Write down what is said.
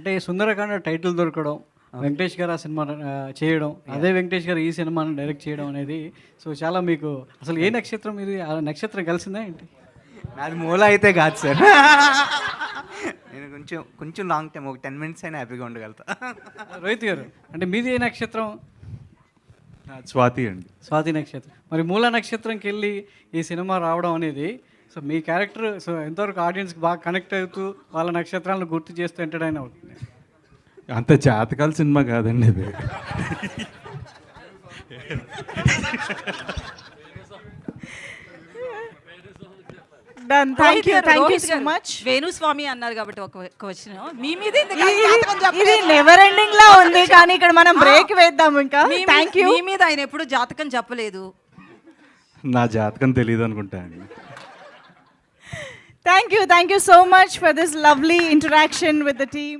అంటే సుందరకాండ టైటిల్ దొరకడం, వెంకటేష్ గారు ఆ సినిమా చేయడం, అదే వెంకటేష్ గారు ఈ సినిమాను డైరెక్ట్ చేయడం అనేది సో చాలా మీకు అసలు ఏ నక్షత్రం ఇది? ఆ నక్షత్రం కలిసిందా ఏంటి? నాది మూల అయితే కాదు సార్. నేను కొంచెం కొంచెం లాంగ్ టైం, ఒక 10 మినిట్స్ అయినా హ్యాపీగా ఉండగలుగుతా. రోహిత్ గారు అంటే మీది ఏ నక్షత్రం? స్వాతి అండి. స్వాతి నక్షత్రం. మరి మూల నక్షత్రంకి వెళ్ళి ఈ సినిమా రావడం అనేది సో మీ క్యారెక్టర్ సో ఎంతవరకు ఆడియన్స్కి బాగా కనెక్ట్ అవుతూ వాళ్ళ నక్షత్రాలను గుర్తు చేస్తూ ఎంటర్టైన్ అవుతుంది? అంత జాతకాల సినిమా కాదండి ఇది. Done. Thank you so much. Venu Swamy అన్నారు కాబట్టి ఒక క్వశ్చన్ మీ మీద ఇది నెవర్ ఎండింగ్ లా ఉంది, కానీ ఇక్కడ మనం బ్రేక్ వేద్దాం ఇంకా. Thank you. మీ మీద ఆయన ఎప్పుడు జాతకం చెప్పలేదు. నా జాతకం తెలియదు అనుకుంటా అండి. Thank you so much for this lovely interaction with the team.